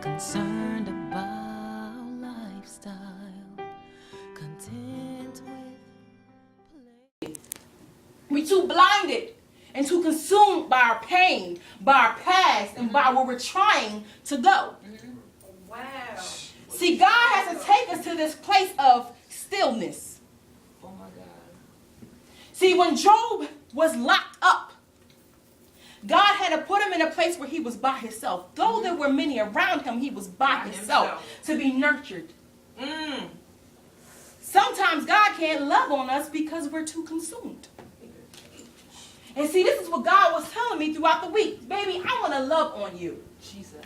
Concerned about lifestyle, content with play. We too blinded and too consumed by our pain, by our past, and by where we're trying to go. Wow. See, God has to take us to this place of stillness. Oh my God. See, when Job was locked up, God had to put him in a place where he was by himself. Though there were many around him, he was by himself to be nurtured. Sometimes God can't love on us because we're too consumed. And see, this is what God was telling me throughout the week. Baby, I want to love on you. Jesus.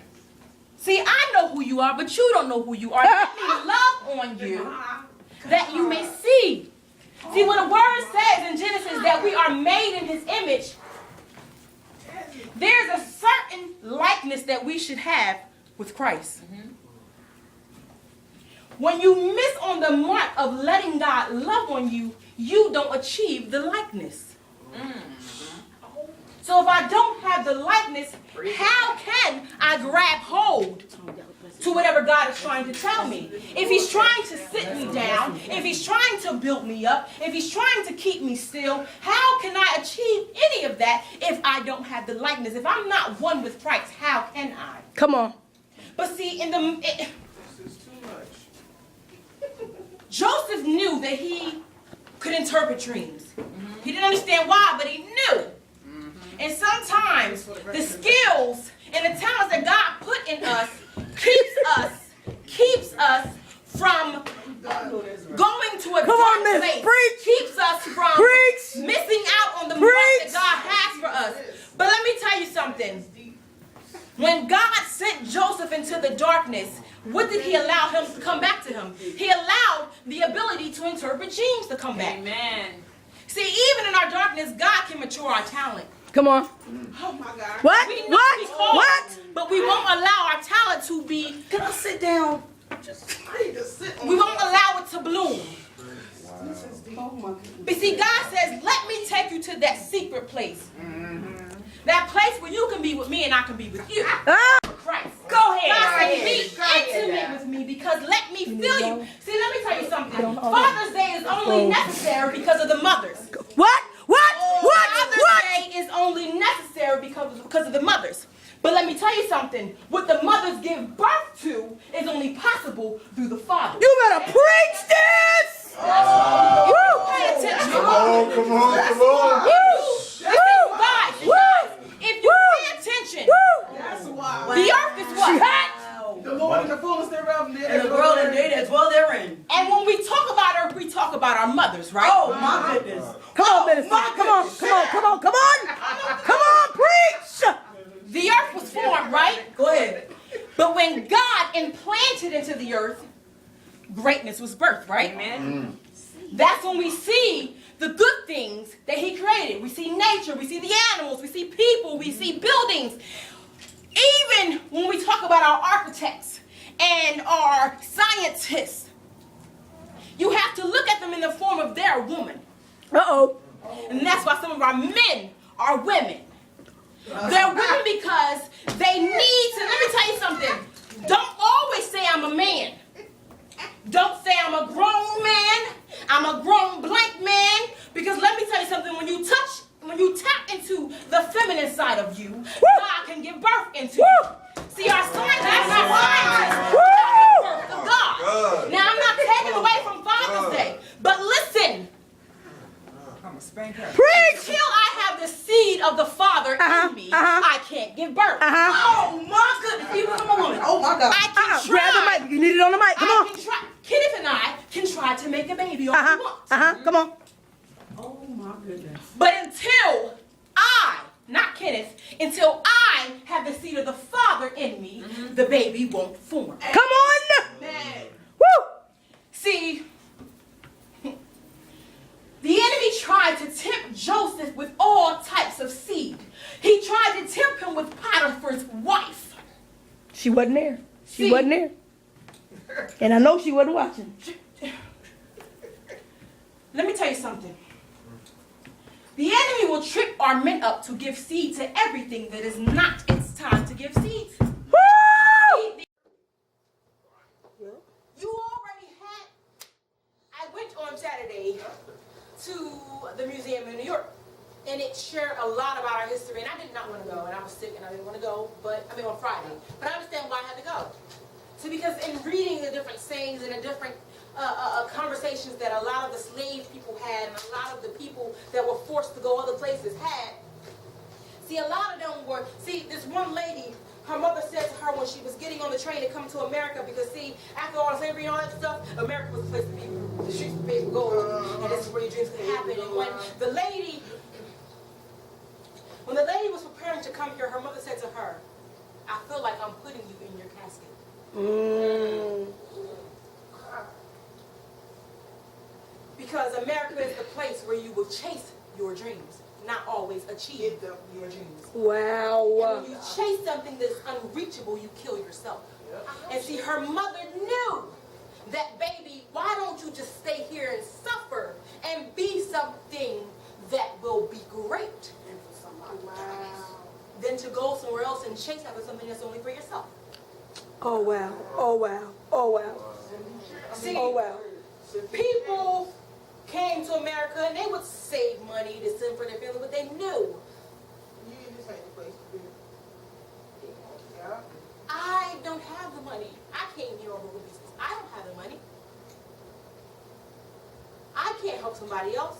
See, I know who you are, but you don't know who you are. Let me love on you that you may see. See, when the word says in Genesis that we are made in his image, there's a certain likeness that we should have with Christ. When you miss on the mark of letting God love on you, you don't achieve the likeness. So if I don't have the likeness, how can I grab hold to whatever God is trying to tell me? If he's trying to sit me down, if he's trying to build me up, if he's trying to keep me still, how can I achieve any of that if I don't have the likeness? If I'm not one with Christ, how can I? Come on. But see, Joseph knew that he could interpret dreams. He didn't understand why, but he knew. And sometimes the skills and the talents that God put in us keeps us from going to a dark place. Keeps us from missing out on the mark that God has for us. But let me tell you something. When God sent Joseph into the darkness, what did he allow him to come back to him? He allowed the ability to interpret dreams to come back. Amen. See, even in our darkness, God can mature our talent. Come on. Oh my God. What? We know we called, What? But we won't allow our talent to be. Can I sit down? We won't allow it to bloom. But see, God says, let me take you to that secret place. That place where you can be with me and I can be with you. Christ. Go ahead. God said, be intimate with me because let me feel you. See, let me tell you something. Father's Day is only necessary because of the mothers. What? Father's Day is only necessary because of the mothers. But let me tell you something. What the mothers give birth to is only possible through the father. You better preach this. Pay attention. Come on. Guys, if you pay attention, the earth is what? The Lord and the fullness thereof, and And the world and they that dwell therein. And when we talk about earth, we talk about our mothers, right? Oh my goodness. Come on, minister. Come on, preach. The earth was formed, right? Go ahead. But when God implanted into the earth, greatness was birthed, right? Amen. That's when we see the good things that he created. We see nature, we see the animals, we see people, we see buildings. Even when we talk about our architects and our scientists, you have to look at them in the form of their woman. And that's why some of our men are women. They're women because they need to, let me tell you something. Don't always say I'm a man. Don't say I'm a grown man. I'm a grown blank man. Because let me tell you something. When you tap into the feminine side of you, God can give birth into you. See, our scientists are scientists. Birth of God. Now, I'm not taking away from Father's Day. But listen. Until I have the seed of the Father in me, I can't give birth. Oh my goodness. Even I'm a woman. Oh my God. I can try. Grab the mic. You need it on the mic. Come on. Kenneth and I can try to make a baby all we want. Come on. Oh my goodness. But until I have the seed of the Father in me, the baby won't form. Come on. Amen. Woo. See, the enemy tried to tempt Joseph with all types of seed. He tried to tempt him with Potiphar's wife. She wasn't there. See, Wasn't there. And I know she wasn't watching. Let me tell you something. The enemy will trick our men up to give seed to everything that is not its time to give seed. Woo! You already had. I went on Saturday to the museum in New York, and it shared a lot about our history. And I did not want to go, and I was sick, and I didn't want to go. On Friday. But I understand why I had to go. So because in reading the different sayings and the different conversations that a lot of the slave people had, and a lot of the people that were forced to go other places had. See, a lot of them were. See, this one lady. Her mother said to her when she was getting on the train to come to America, because see, after all the slavery and all that stuff, America was the place to be. The streets were paved with gold, and this is where your dreams could happen. And when the lady was preparing to come here, her mother said to her, "I feel like I'm putting you in your casket." Because America is the place where you will chase your dreams, not always achieve your dreams. Wow. And when you chase something that's unreachable, you kill yourself. And see, her mother knew that, baby, why don't you just stay here and suffer and be something that will be great? Than to go somewhere else and chase after something that's only for yourself. Oh, wow. Oh, wow. Oh, wow. See, Oh, wow. people came to America and they would save money to send for their family, but they knew. I don't have the money. I came here on broken pieces. I don't have the money. I can't help somebody else.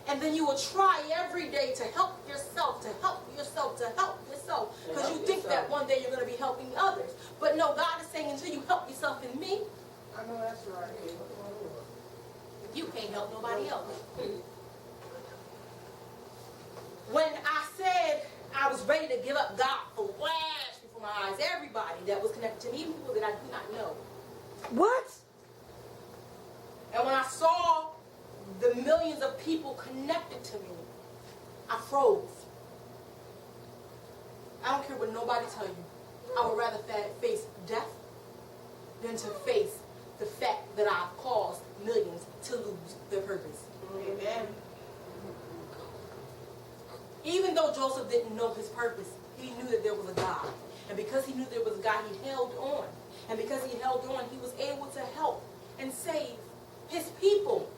And then you will try every day to help yourself, to help yourself, to help yourself. Because you think that one day you're going to be helping others. But no, God is saying until you help yourself in me, I know that's right. you can't help nobody else. When I said I was ready to give up, God flashed before my eyes. Everybody that was connected to me, even people that I do not know. What? And when I saw the millions of people connected to me, I froze. I don't care what nobody tell you. I would rather face death than to face the fact that I've caused millions to lose their purpose. Amen. Even though Joseph didn't know his purpose, he knew that there was a God. And because he knew there was a God, he held on. And because he held on, he was able to help and save his people.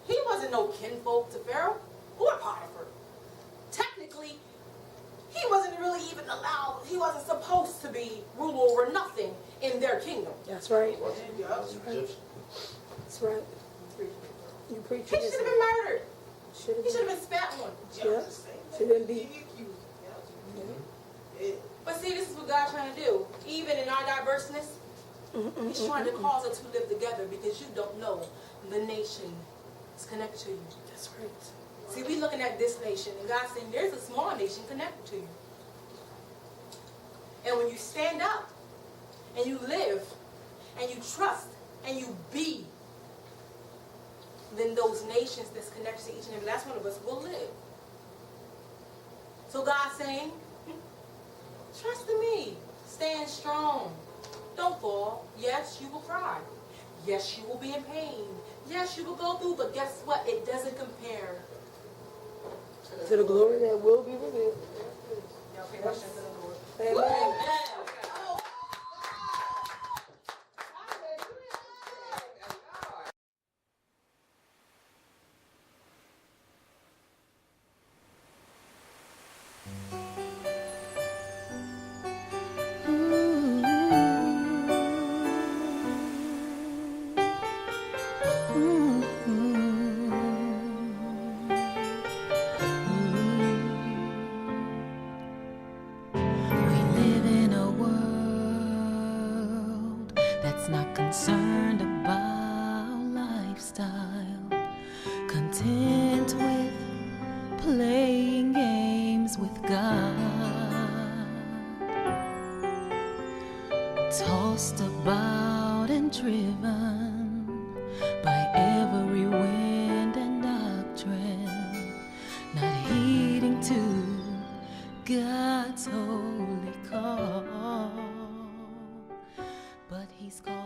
He wasn't no kinfolk to Pharaoh or Potiphar. Technically, he wasn't really even allowed, he wasn't supposed to be ruler over nothing in their kingdom. That's right. That's right. That's right. You preach He should have been murdered. Should He should have been spat on. Yeah. Should have been beat. But see, this is what God's trying to do. Even in our diverseness, he's trying to cause us to live together, because you don't know the nation is connected to you. That's right. See, we looking at this nation, and God's saying there's a small nation connected to you. And when you stand up, and you live, and you trust, and you be, then those nations that's connected to each and every last one of us will live. So God's saying, trust in me. Stand strong. Don't fall. Yes, you will cry. Yes, you will be in pain. Yes, you will go through, but guess what? It doesn't compare To the glory that will be revealed. Y'all pay attention to the Lord. Amen. Not concerned about lifestyle, content with playing games with God, tossed about and driven by every wind and doctrine, not heeding to God's holy call. But He's called